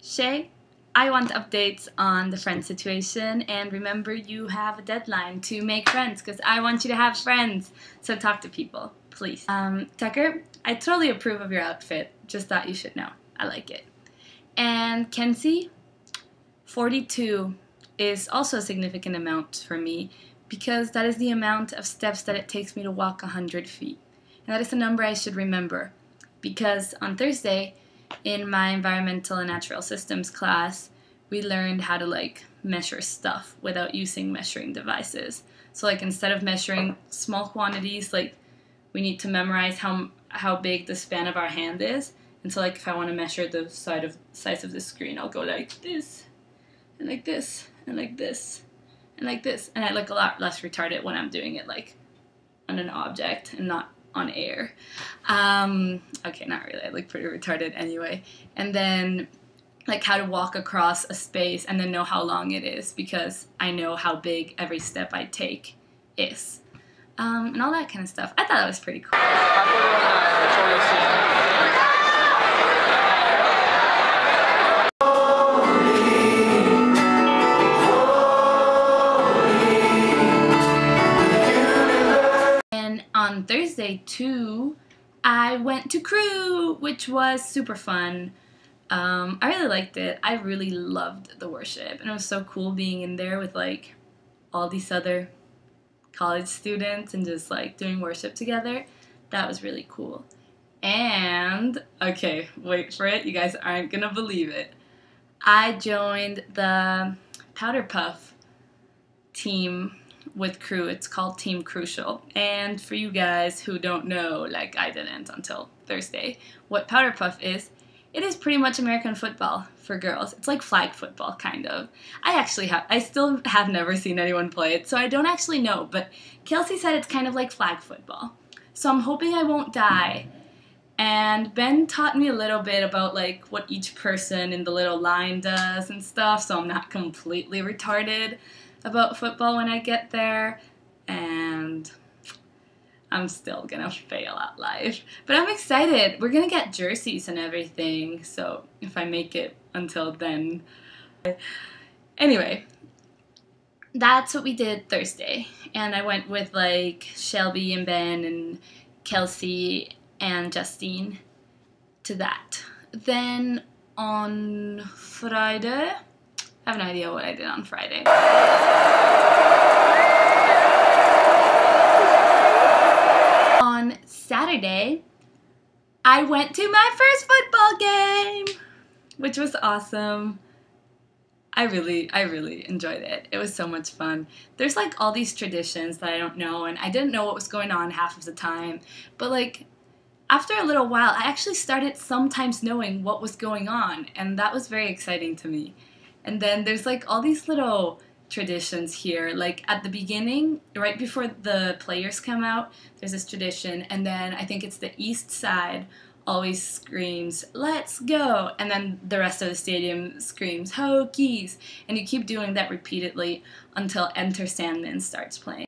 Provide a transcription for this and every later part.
Shay, I want updates on the friend situation, and remember you have a deadline to make friends because I want you to have friends. So talk to people, please. Tucker, I totally approve of your outfit. Just thought you should know. I like it. And Kenzie, 42 is also a significant amount for me because that is the amount of steps that it takes me to walk 100 feet. And that is a number I should remember because on Thursday, in my environmental and natural systems class, we learned how to measure stuff without using measuring devices. So instead of measuring small quantities, we need to memorize how big the span of our hand is. And so if I want to measure the size of the screen, I'll go like this, and like this, and like this, and like this. And I look a lot less retarded when I'm doing it on an object and not on air. Okay, not really. I look pretty retarded anyway. And then how to walk across a space and then know how long it is because I know how big every step I take is. And all that kind of stuff. I thought that was pretty cool. On Thursday too, I went to Crew, which was super fun. I really liked it. I really loved the worship, and it was so cool being in there with all these other college students and just doing worship together. That was really cool. And okay, wait for it. You guys aren't gonna believe it. I joined the Powder Puff team with Crew. It's called Team Crucial. And for you guys who don't know, I didn't until Thursday, what Powder Puff is, it is pretty much American football for girls. It's like flag football, kind of. I still have never seen anyone play it, so I don't actually know, but Kelsey said it's kind of like flag football. So I'm hoping I won't die. And Ben taught me a little bit about what each person in the little line does and stuff, so I'm not completely retarded about football when I get there, and I'm still gonna fail at life. But I'm excited. We're gonna get jerseys and everything, so if I make it until then. Anyway, that's what we did Thursday, and I went with Shelby and Ben and Kelsey and Justine to that. Then on Friday, I have no idea what I did on Friday. On Saturday, I went to my first football game, which was awesome. I really enjoyed it. It was so much fun. There's all these traditions that I don't know, and I didn't know what was going on half of the time. But after a little while, I actually started sometimes knowing what was going on, and that was very exciting to me. And then there's all these little traditions here. At the beginning, right before the players come out, there's this tradition, and then I think it's the east side always screams, "Let's go!" And then the rest of the stadium screams, "Hokies!" And you keep doing that repeatedly until Enter Sandman starts playing.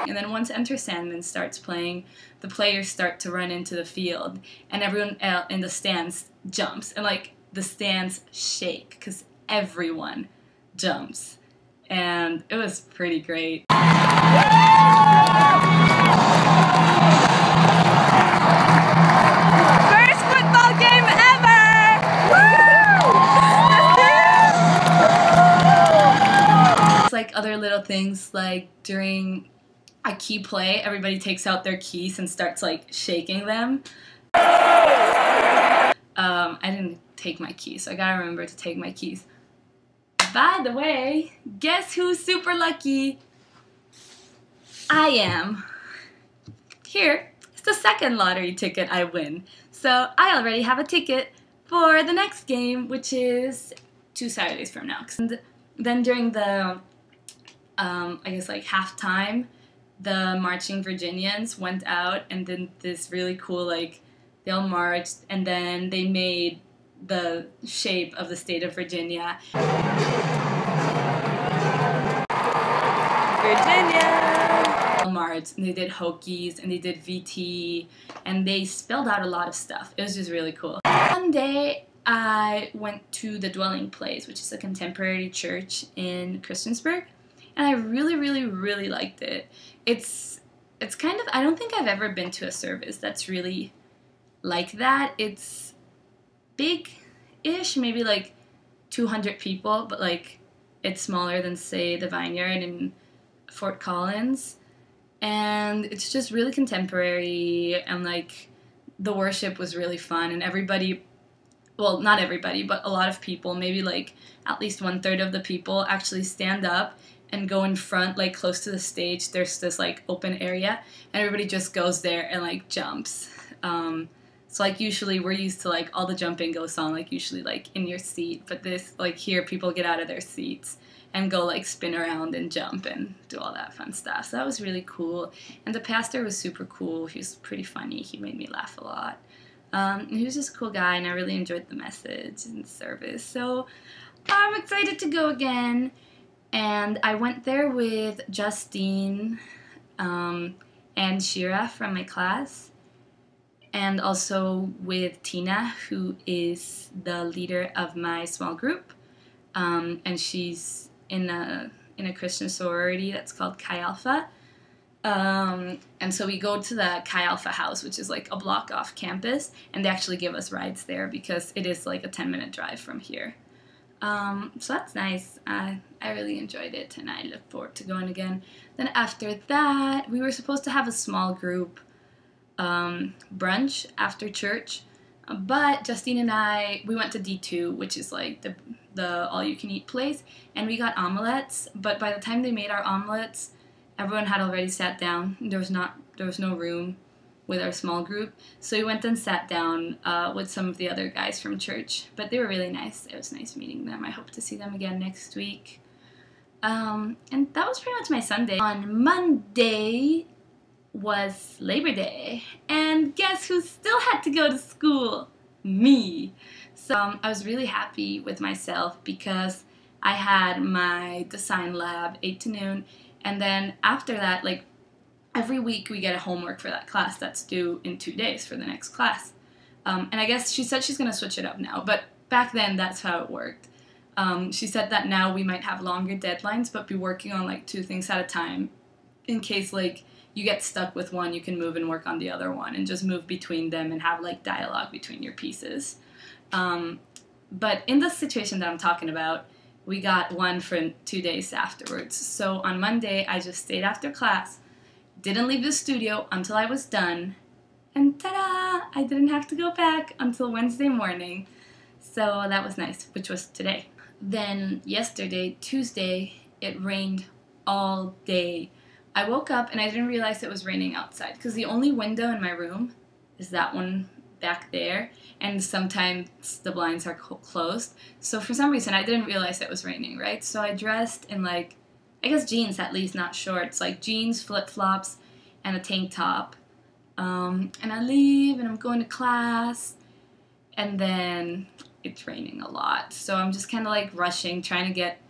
And then once Enter Sandman starts playing, the players start to run into the field, and everyone in the stands jumps, and the stands shake because everyone jumps, and it was pretty great. First football game ever! Woo! It's other little things during a key play, everybody takes out their keys and starts shaking them. I didn't take my keys, so I gotta remember to take my keys. By the way, guess who's super lucky? I am. Here is the second lottery ticket I win. So I already have a ticket for the next game, which is 2 Saturdays from now. And then during the, I guess halftime, the marching Virginians went out and did this really cool, they all marched, and then they made the shape of the state of Virginia. Virginia! cards, and they did hokies, and they did VT, and they spelled out a lot of stuff. It was just really cool. One day, I went to the Dwelling Place, which is a contemporary church in Christiansburg, and I really, really, really liked it. It's kind of, I don't think I've ever been to a service that's really like that. It's big-ish, maybe like 200 people, but like it's smaller than, say, the Vineyard in Fort Collins, and it's just really contemporary, and like the worship was really fun, and everybody, well, not everybody, but a lot of people, maybe like at least 1/3 of the people actually stand up and go in front, like close to the stage. There's this like open area, and everybody just goes there and like jumps. So like usually we're used to like all the jumping goes on like usually like in your seat, but this like here people get out of their seats and go like spin around and jump and do all that fun stuff. So that was really cool. And the pastor was super cool. He was pretty funny. He made me laugh a lot. He was just a cool guy, and I really enjoyed the message and the service. So I'm excited to go again. And I went there with Justine and Shira from my class, and also with Tina, who is the leader of my small group. And she's in a Christian sorority that's called Chi Alpha. And so we go to the Chi Alpha house, which is like a block off campus, and they actually give us rides there because it is like a 10-minute drive from here. So that's nice. I really enjoyed it, and I look forward to going again. Then after that, we were supposed to have a small group brunch after church, but Justine and I, we went to D2, which is like the all-you-can-eat place, and we got omelets, but by the time they made our omelets, everyone had already sat down. There was no room with our small group, so we went and sat down with some of the other guys from church, but they were really nice. It was nice meeting them. I hope to see them again next week. And that was pretty much my Sunday. On Monday was Labor Day, and guess who still had to go to school? Me. So I was really happy with myself because I had my design lab 8 to noon, and then after that, like, every week we get a homework for that class that's due in 2 days for the next class. And I guess she said she's going to switch it up now, but back then that's how it worked. She said that now we might have longer deadlines, but be working on like 2 things at a time. In case like you get stuck with one, you can move and work on the other one and just move between them and have like dialogue between your pieces. But in the situation that I'm talking about, we got one for 2 days afterwards. So on Monday, I just stayed after class, didn't leave the studio until I was done, and ta-da! I didn't have to go back until Wednesday morning. So that was nice, which was today. Then yesterday, Tuesday, it rained all day. I woke up and I didn't realize it was raining outside because the only window in my room is that one back there, and sometimes the blinds are closed. So for some reason, I didn't realize it was raining, right? So I dressed in like, I guess jeans at least, not shorts, like jeans, flip-flops, and a tank top. And I leave and I'm going to class, and then it's raining a lot. So I'm just kind of like rushing, trying to get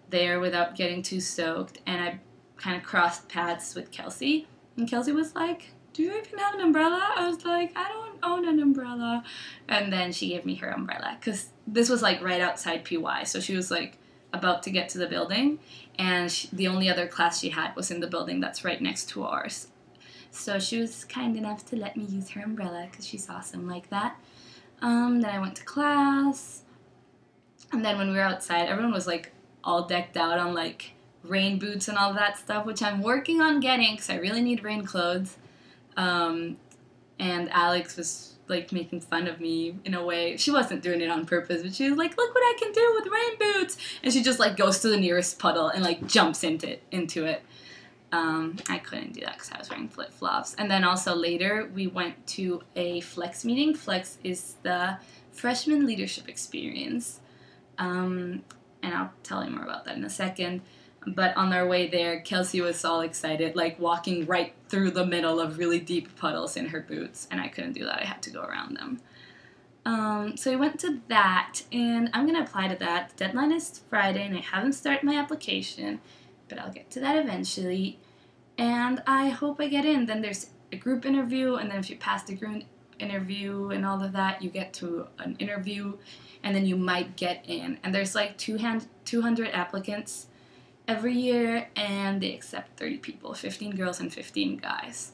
there without getting too soaked. And I kind of crossed paths with Kelsey, and Kelsey was like, "Do you even have an umbrella?" I was like, "I don't own an umbrella." And then she gave me her umbrella because this was like right outside PY. So she was like about to get to the building, and the only other class she had was in the building that's right next to ours. So she was kind enough to let me use her umbrella because she's awesome like that. Then I went to class, and then when we were outside, everyone was like all decked out on like rain boots and all that stuff, which I'm working on getting because I really need rain clothes. And Alex was like making fun of me in a way. She wasn't doing it on purpose, but she was like, "Look what I can do with rain boots!" And she just like goes to the nearest puddle and like jumps into it. I couldn't do that because I was wearing flip-flops. And then also later we went to a Flex meeting. Flex is the freshman leadership experience, and I'll tell you more about that in a second. But on our way there, Kelsey was all excited, like walking right through the middle of really deep puddles in her boots, and I couldn't do that. I had to go around them. So we went to that, and I'm going to apply to that. The deadline is Friday, and I haven't started my application, but I'll get to that eventually. and I hope I get in. Then there's a group interview, and then if you pass the group interview and all of that, you get to an interview, and then you might get in. And there's like 200 applicants every year, and they accept 30 people, 15 girls and 15 guys.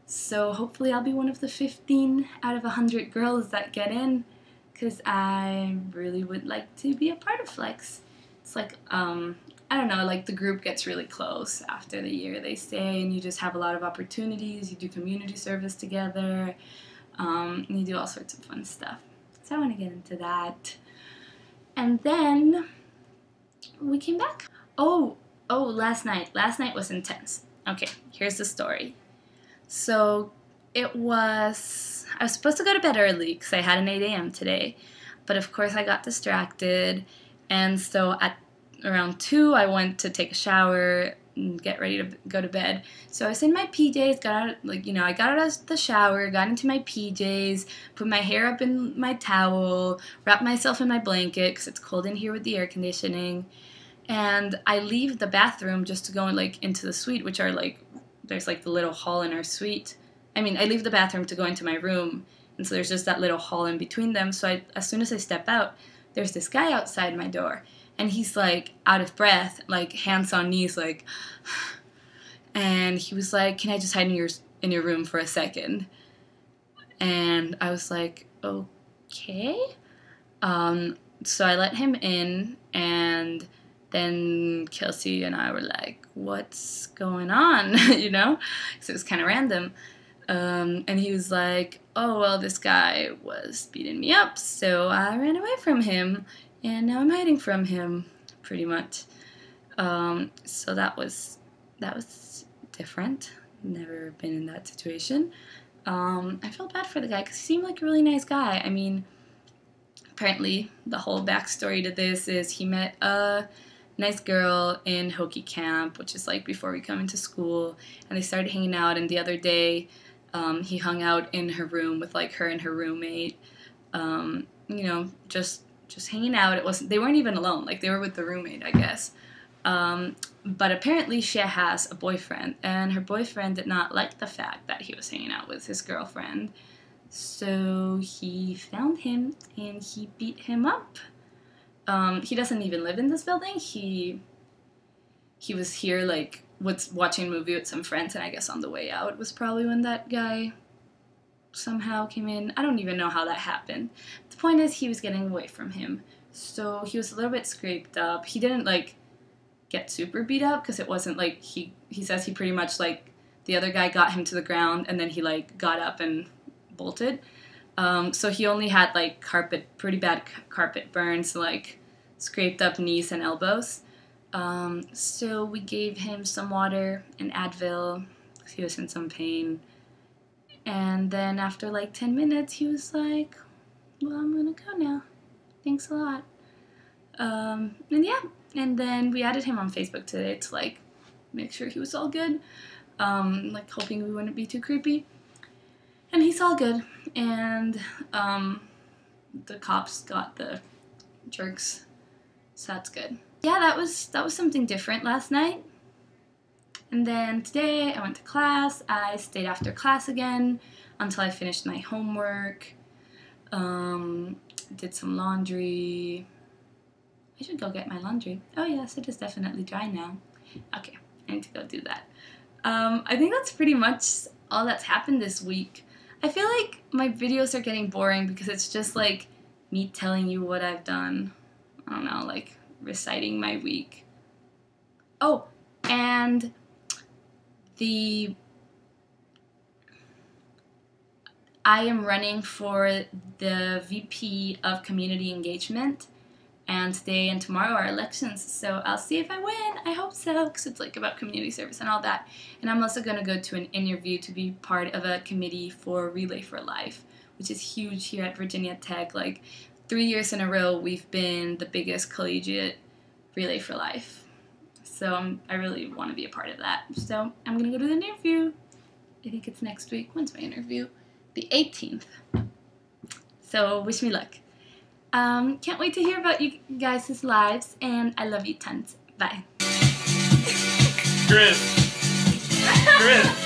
So hopefully I'll be one of the 15 out of 100 girls that get in, because I really would like to be a part of Flex. It's like, I don't know, like the group gets really close after the year they stay, and you just have a lot of opportunities. You do community service together, and you do all sorts of fun stuff. So I want to get into that. And then we came back. Oh, last night was intense. Okay, here's the story. So I was supposed to go to bed early because I had an 8 a.m. today, but of course I got distracted, and so at around 2 I went to take a shower and get ready to go to bed. So I was in my PJs, I got out of the shower, got into my PJs, put my hair up in my towel, wrapped myself in my blanket because it's cold in here with the air conditioning, and I leave the bathroom just to go into the suite, which are there's the little hall in our suite. I leave the bathroom to go into my room, and so there's just that little hall in between them. So as soon as I step out, there's this guy outside my door, and he's out of breath, hands on knees, and he was like, "Can I just hide in your room for a second?" And I was like, "Okay." So I let him in, and then Kelsey and I were like, "What's going on?" So it was kind of random. And he was like, "Oh, well, this guy was beating me up, so I ran away from him, and now I'm hiding from him," pretty much. So that was different. Never been in that situation. I felt bad for the guy because he seemed like a really nice guy. Apparently the whole backstory to this is he met a nice girl in Hokie camp, which is before we come into school, and they started hanging out, and the other day he hung out in her room with her and her roommate, just hanging out. They weren't even alone, they were with the roommate, I guess. But apparently she has a boyfriend, and her boyfriend did not like the fact that he was hanging out with his girlfriend, so he found him and he beat him up. He doesn't even live in this building. He was here was watching a movie with some friends, and I guess on the way out was probably when that guy somehow came in. I don't even know how that happened. The point is he was getting away from him, so he was a little bit scraped up. He didn't get super beat up because it wasn't he says he pretty much the other guy got him to the ground, and then he got up and bolted. So he only had pretty bad carpet burns, scraped up knees and elbows. So we gave him some water and Advil because he was in some pain. And then after 10 minutes, he was like, "Well, I'm gonna go now. Thanks a lot." And yeah, and then we added him on Facebook today to make sure he was all good, hoping we wouldn't be too creepy. And he's all good, and the cops got the jerks, so that's good. Yeah, that was something different last night. And then today I went to class. I stayed after class again until I finished my homework. Did some laundry. I should go get my laundry. Oh yes, it is definitely dry now. Okay, I need to go do that. I think that's pretty much all that's happened this week. I feel like my videos are getting boring because it's just me telling you what I've done. I don't know, reciting my week. Oh, and I am running for the VP of Community Engagement, and today and tomorrow are elections, so I'll see if I win. I hope so, because it's about community service and all that. And I'm also going to go to an interview to be part of a committee for Relay for Life, which is huge here at Virginia Tech. 3 years in a row, we've been the biggest collegiate Relay for Life. So I really want to be a part of that. So I'm going to go to the interview. I think it's next week. When's my interview? The 18th. So wish me luck. Can't wait to hear about you guys' lives, and I love you tons. Bye. Chris. You're in.